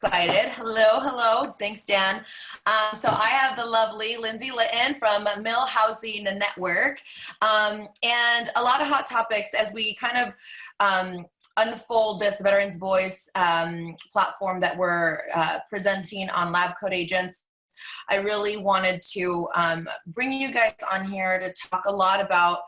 excited. Hello, hello. Thanks, Dan. So I have the lovely Lindsey Litton from Mill Housing Network, and a lot of hot topics as we kind of unfold this Veterans Voice platform that we're presenting on Lab Coat Agents. I really wanted to bring you guys on here to talk a lot about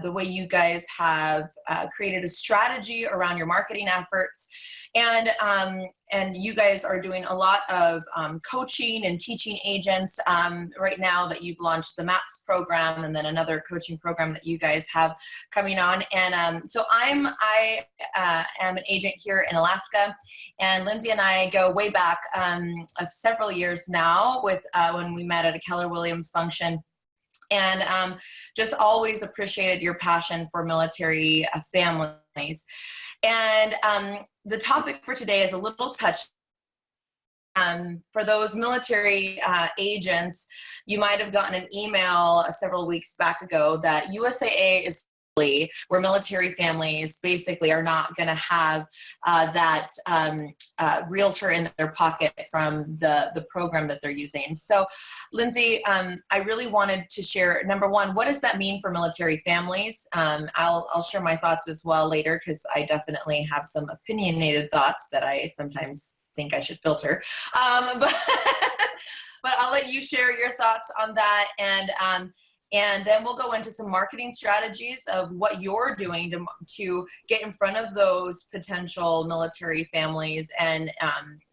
the way you guys have created a strategy around your marketing efforts, and you guys are doing a lot of coaching and teaching agents right now that you've launched the MAPS program, and then another coaching program that you guys have coming on. And so I am an agent here in Alaska, and Lindsey and I go way back of several years now with when we met at a Keller Williams function. And just always appreciated your passion for military families. And the topic for today is a little touch. For those military agents, you might have gotten an email several weeks back ago that USAA is where military families basically are not going to have that realtor in their pocket from the program that they're using. So, Lindsey, I really wanted to share, number one, what does that mean for military families? I'll share my thoughts as well later, because I definitely have some opinionated thoughts that I sometimes think I should filter. But I'll let you share your thoughts on that, and then we'll go into some marketing strategies of what you're doing to get in front of those potential military families, and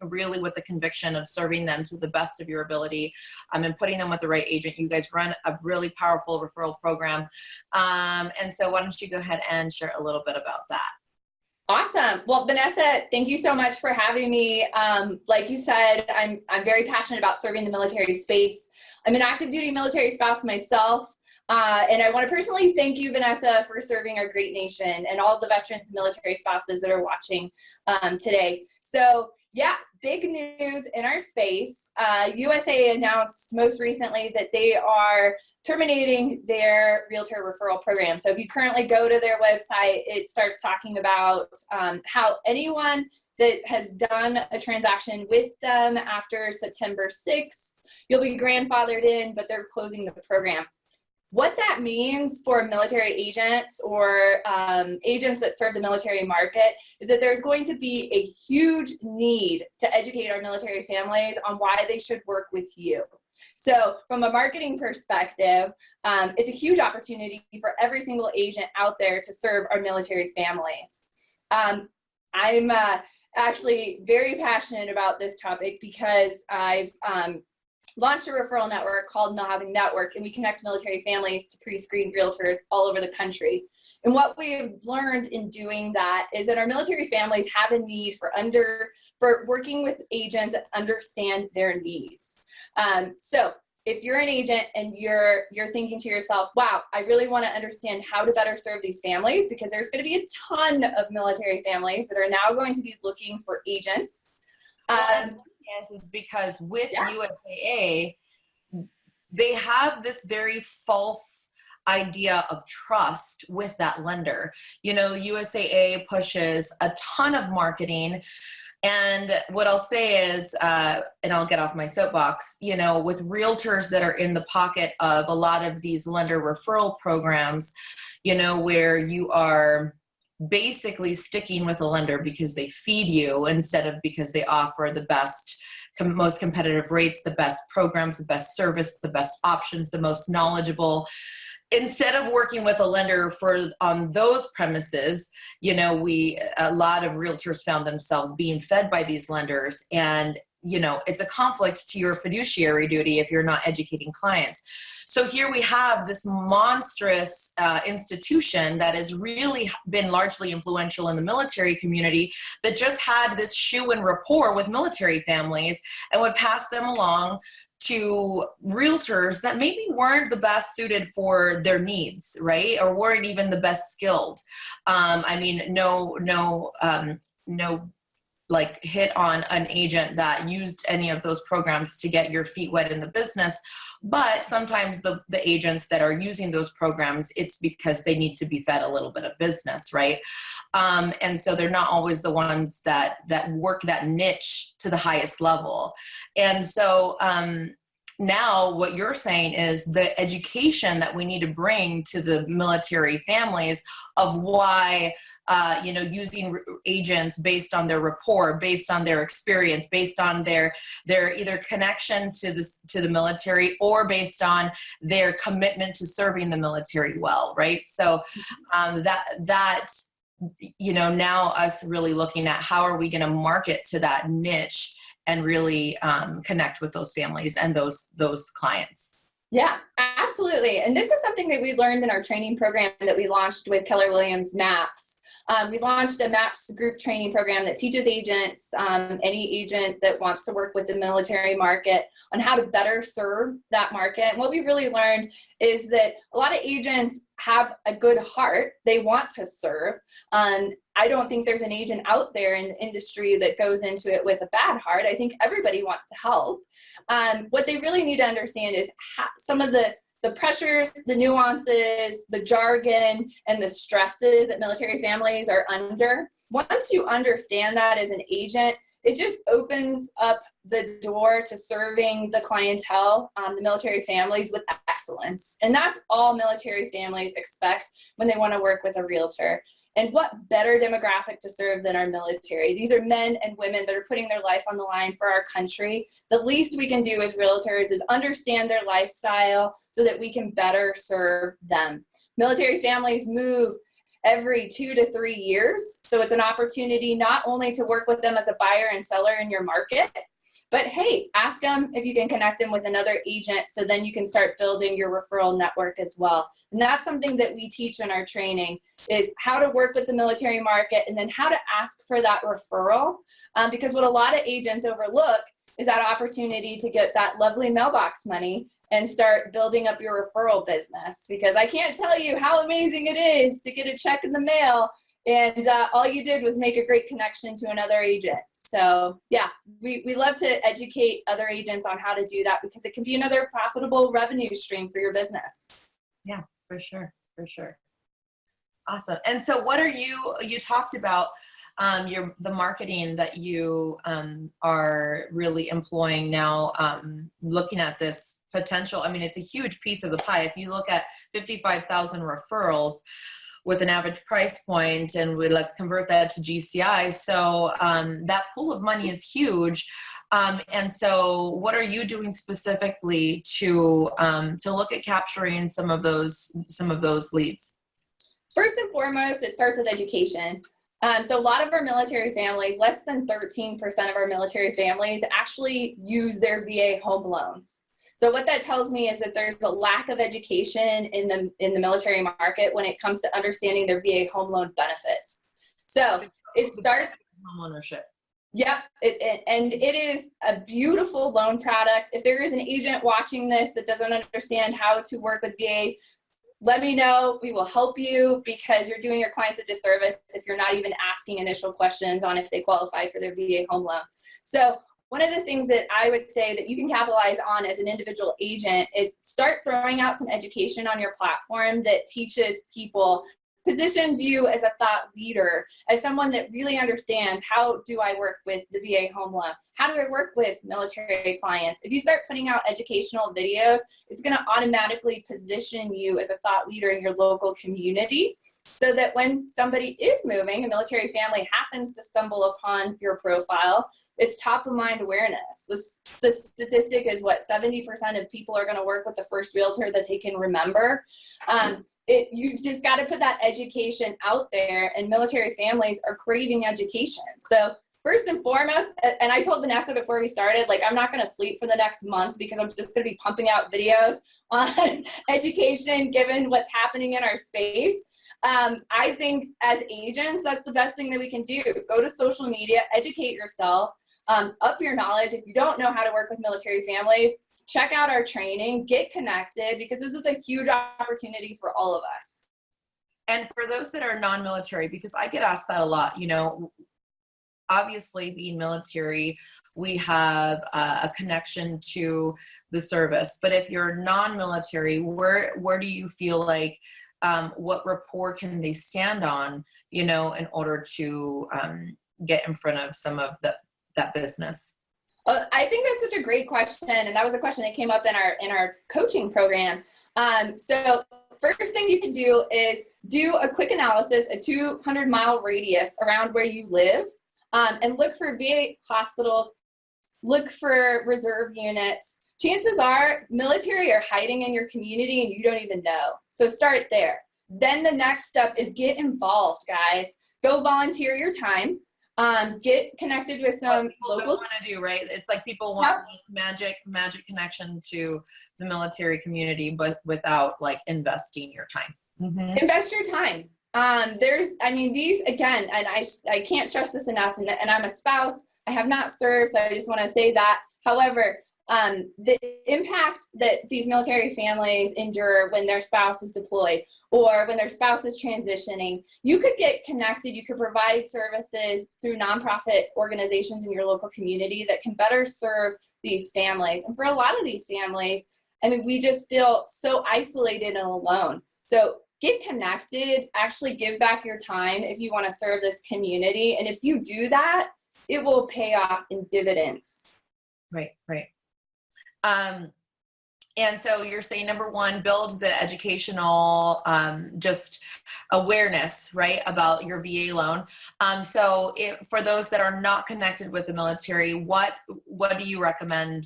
really with the conviction of serving them to the best of your ability and putting them with the right agent. You guys run a really powerful referral program. And so why don't you go ahead and share a little bit about that? Awesome. Well, Vanessa, thank you so much for having me. Like you said, I'm very passionate about serving the military space. I'm an active duty military spouse myself. And I want to personally thank you, Vanessa, for serving our great nation and all the veterans and military spouses that are watching today. So yeah, big news in our space. USAA announced most recently that they are terminating their realtor referral program. So if you currently go to their website, it starts talking about how anyone that has done a transaction with them after September 6th, you'll be grandfathered in, but they're closing the program. What that means for military agents or agents that serve the military market is that there's going to be a huge need to educate our military families on why they should work with you. So from a marketing perspective, it's a huge opportunity for every single agent out there to serve our military families. I'm actually very passionate about this topic because I've launched a referral network called Mill Housing Network, and we connect military families to pre-screened realtors all over the country. And what we've learned in doing that is that our military families have a need for working with agents that understand their needs. So if you're an agent and you're thinking to yourself, wow, I really want to understand how to better serve these families, because there's going to be a ton of military families that are now going to be looking for agents. Is because with USAA, they have this very false idea of trust with that lender. You know, USAA pushes a ton of marketing. And what I'll say is, and I'll get off my soapbox, you know, with realtors that are in the pocket of a lot of these lender referral programs, you know, where you are basically sticking with a lender because they feed you instead of because they offer the best, most competitive rates, the best programs, the best service, the best options, the most knowledgeable. Instead of working with a lender on those premises, you know, a lot of realtors found themselves being fed by these lenders, and you know, it's a conflict to your fiduciary duty if you're not educating clients. So here we have this monstrous institution that has really been largely influential in the military community, that just had this shoe-in rapport with military families and would pass them along to realtors that maybe weren't the best suited for their needs, right? Or weren't even the best skilled. I mean, no like hit on an agent that used any of those programs to get your feet wet in the business But sometimes the agents that are using those programs, it's because they need to be fed a little bit of business, right? And so they're not always the ones that work that niche to the highest level. And so now what you're saying is the education that we need to bring to the military families of why using agents based on their rapport, based on their experience, based on their either connection to the military, or based on their commitment to serving the military well, right? So now us really looking at how are we going to market to that niche and really connect with those families and those clients. Yeah, absolutely. And this is something that we learned in our training program that we launched with Keller Williams MAPS. We launched a MAPS group training program that teaches agents, any agent that wants to work with the military market, on how to better serve that market. And what we really learned is that a lot of agents have a good heart. They want to serve. I don't think there's an agent out there in the industry that goes into it with a bad heart. I think everybody wants to help. What they really need to understand is some of the pressures, the nuances, the jargon, and the stresses that military families are under. Once you understand that as an agent, it just opens up the door to serving the clientele, the military families, with excellence. And that's all military families expect when they want to work with a realtor. And what better demographic to serve than our military? These are men and women that are putting their life on the line for our country. The least we can do as realtors is understand their lifestyle so that we can better serve them. Military families move every 2 to 3 years. So it's an opportunity not only to work with them as a buyer and seller in your market, but hey, ask them if you can connect them with another agent, so then you can start building your referral network as well. And that's something that we teach in our training, is how to work with the military market and then how to ask for that referral. Because what a lot of agents overlook is that opportunity to get that lovely mailbox money and start building up your referral business. Because I can't tell you how amazing it is to get a check in the mail and all you did was make a great connection to another agent. So yeah, we love to educate other agents on how to do that, because it can be another profitable revenue stream for your business. Yeah, for sure. Awesome. And so what are you talked about the marketing that you are really employing now, looking at this potential. I mean, it's a huge piece of the pie. If you look at 55,000 referrals with an average price point, and let's convert that to GCI. So that pool of money is huge. And so what are you doing specifically to look at capturing some of those leads? First and foremost, it starts with education. So a lot of our military families, less than 13% of our military families actually use their VA home loans. So what that tells me is that there's a lack of education in the military market when it comes to understanding their VA home loan benefits. So it starts home ownership. Yep, and it is a beautiful loan product. If there is an agent watching this that doesn't understand how to work with VA, let me know. We will help you, because you're doing your clients a disservice if you're not even asking initial questions on if they qualify for their VA home loan. So one of the things that I would say that you can capitalize on as an individual agent is start throwing out some education on your platform that teaches people, positions you as a thought leader, as someone that really understands, how do I work with the VA home loan? How do I work with military clients? If you start putting out educational videos, it's going to automatically position you as a thought leader in your local community, so that when somebody is moving, a military family happens to stumble upon your profile, it's top of mind awareness. The statistic is what 70% of people are going to work with the first realtor that they can remember. You've just got to put that education out there, and military families are craving education. So first and foremost, and I told Vanessa before we started, like, I'm not going to sleep for the next month, because I'm just going to be pumping out videos on education given what's happening in our space. I think as agents, that's the best thing that we can do. Go to social media, educate yourself, up your knowledge. If you don't know how to work with military families, check out our training, get connected, because this is a huge opportunity for all of us. And for those that are non-military, because I get asked that a lot, obviously being military, we have a connection to the service. But if you're non-military, where do you feel like, what rapport can they stand on, in order to get in front of some of that business? I think that's such a great question, and that was a question that came up in our coaching program. So first thing you can do is do a quick analysis, a 200-mile radius around where you live, and look for VA hospitals, look for reserve units. Chances are military are hiding in your community and you don't even know. So start there. Then the next step is get involved, guys. Go volunteer your time. Get connected with some local. Want to do, right? It's like people want magic connection to the military community, but without like investing your time. Mm-hmm. Invest your time. These again, and I can't stress this enough. And I'm a spouse. I have not served, so I just want to say that. However, the impact that these military families endure when their spouse is deployed or when their spouse is transitioning, you could get connected. You could provide services through nonprofit organizations in your local community that can better serve these families. And for a lot of these families, we just feel so isolated and alone. So get connected, actually give back your time if you want to serve this community. And if you do that, it will pay off in dividends. Right. And so you're saying, number one, build the educational, just awareness, right, about your VA loan. So for those that are not connected with the military, what do you recommend?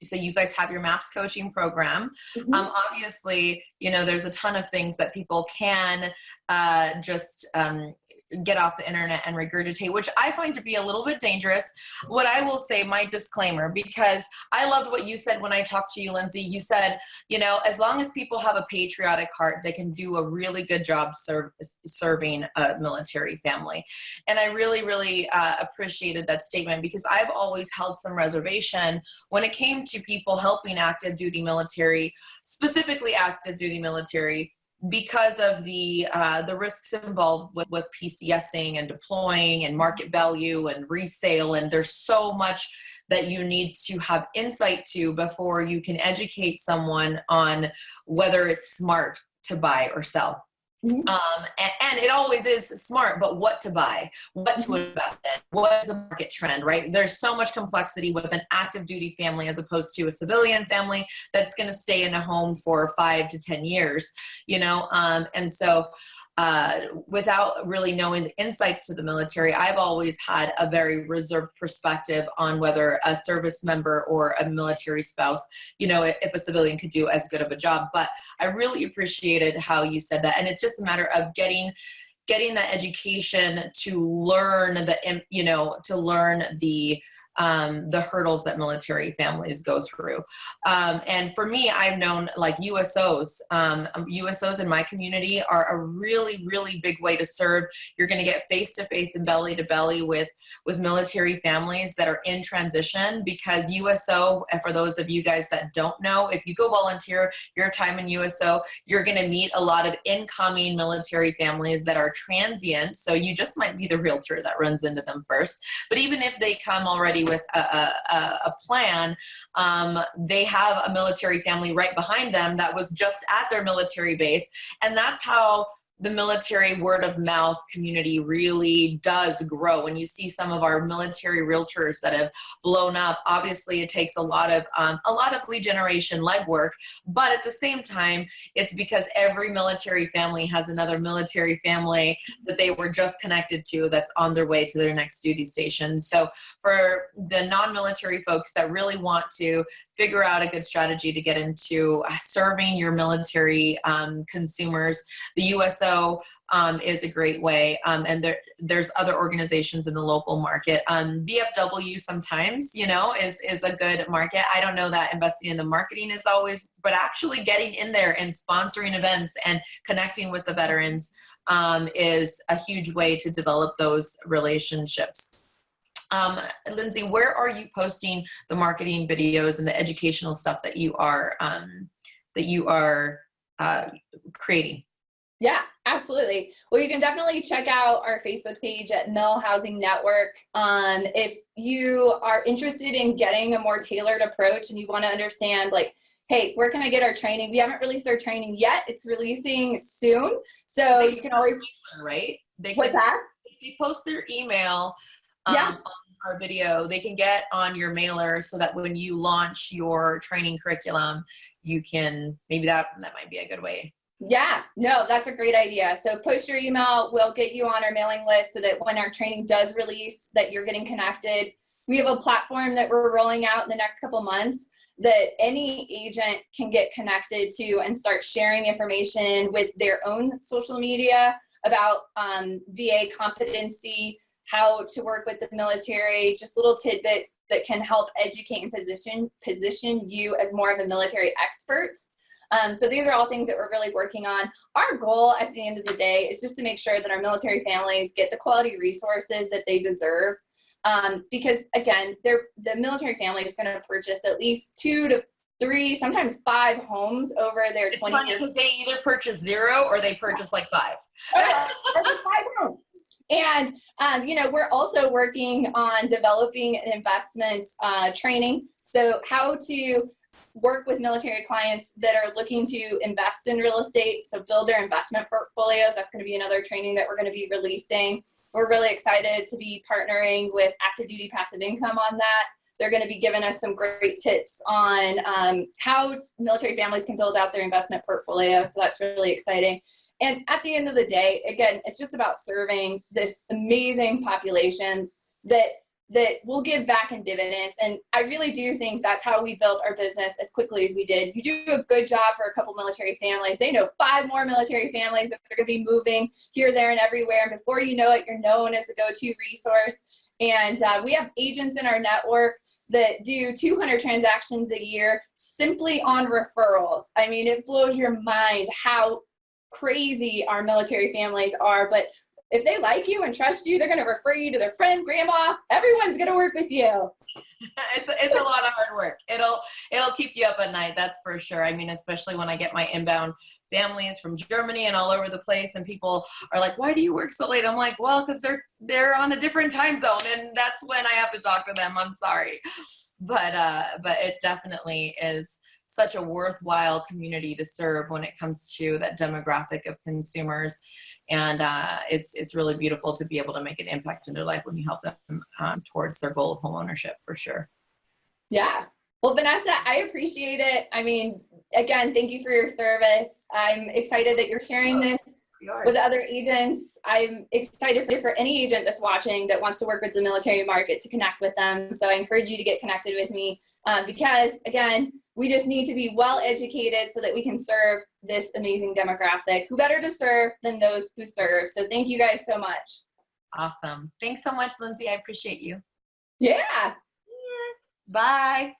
So you guys have your MAPS coaching program. Mm-hmm. Obviously, there's a ton of things that people can just get off the internet and regurgitate, which I find to be a little bit dangerous. What I will say, my disclaimer, because I loved what you said when I talked to you, Lindsey. You said, as long as people have a patriotic heart, they can do a really good job serving a military family. And I really, really appreciated that statement, because I've always held some reservation when it came to people helping active duty military, specifically active duty military, because of the risks involved with PCSing and deploying and market value and resale. And there's so much that you need to have insight to before you can educate someone on whether it's smart to buy or sell. Mm-hmm. And it always is smart, but what to buy, what to invest in, what is the market trend, right? There's so much complexity with an active duty family as opposed to a civilian family that's going to stay in a home for 5 to 10 years, and so without really knowing the insights to the military, I've always had a very reserved perspective on whether a service member or a military spouse, if a civilian could do as good of a job. But I really appreciated how you said that. And it's just a matter of getting that education to learn the hurdles that military families go through. And for me, I've known like USOs. USOs in my community are a really, really big way to serve. You're going to get face-to-face and belly-to-belly with military families that are in transition, because USO, and for those of you guys that don't know, if you go volunteer your time in USO, you're going to meet a lot of incoming military families that are transient. So you just might be the realtor that runs into them first. But even if they come already with a plan, they have a military family right behind them that was just at their military base. And that's how the military word of mouth community really does grow. When you see some of our military realtors that have blown up, obviously it takes a lot of lead generation legwork, but at the same time, it's because every military family has another military family that they were just connected to that's on their way to their next duty station. So for the non-military folks that really want to figure out a good strategy to get into serving your military consumers, the USO is a great way, and there's other organizations in the local market. VFW sometimes, is a good market. I don't know that investing in the marketing is always, but actually getting in there and sponsoring events and connecting with the veterans is a huge way to develop those relationships. Lindsey, where are you posting the marketing videos and the educational stuff that you are creating? Yeah, absolutely. Well, you can definitely check out our Facebook page at Mill Housing Network. If you are interested in getting a more tailored approach and you want to understand, like, hey, where can I get our training? We haven't released our training yet. It's releasing soon. So you can always, right? What's that? They post their email Yeah. on our video. They can get on your mailer so that when you launch your training curriculum, you can, maybe that might be a good way. Yeah, no, that's a great idea. So push your email. We'll get you on our mailing list so that when our training does release, that you're getting connected. We have a platform that we're rolling out in the next couple months that any agent can get connected to and start sharing information with their own social media about VA competency, how to work with the military, just little tidbits that can help educate and position you as more of a military expert. So these are all things that we're really working on. Our goal at the end of the day is just to make sure that our military families get the quality resources that they deserve. Because again, the military family is going to purchase at least 2 to 3, sometimes 5 homes over their 20 years. Because they either purchase 0 or they purchase like 5. Or 5 homes. And, you know, we're also working on developing an investment training. So how to work with military clients that are looking to invest in real estate, so build their investment portfolios. That's going to be another training that we're going to be releasing. We're really excited to be partnering with Active Duty Passive Income on that. They're going to be giving us some great tips on how military families can build out their investment portfolio. So that's really exciting. And at the end of the day, again, it's just about serving this amazing population that will give back in dividends. And I really do think that's how we built our business as quickly as we did. You do a good job for a couple military families. They know 5 more military families that are going to be moving here, there, and everywhere. And before you know it, you're known as a go-to resource. And we have agents in our network that do 200 transactions a year simply on referrals. I mean, it blows your mind how crazy our military families are. But if they like you and trust you, they're going to refer you to their friend, grandma. Everyone's going to work with you. It's a lot of hard work. It'll keep you up at night. That's for sure. I mean, especially when I get my inbound families from Germany and all over the place, and people are like, "Why do you work so late?" I'm like, "Well, because they're on a different time zone, and that's when I have to talk to them. I'm sorry." But it definitely is such a worthwhile community to serve when it comes to that demographic of consumers. And it's really beautiful to be able to make an impact in their life when you help them towards their goal of home ownership, for sure. Yeah. Well, Vanessa, I appreciate it. I mean, again, thank you for your service. I'm excited that you're sharing this with other agents. I'm excited for any agent that's watching that wants to work with the military market to connect with them. So I encourage you to get connected with me because, again, we just need to be well educated so that we can serve this amazing demographic. Who better to serve than those who serve? So thank you guys so much. Awesome. Thanks so much, Lindsey. I appreciate you. Yeah. Bye.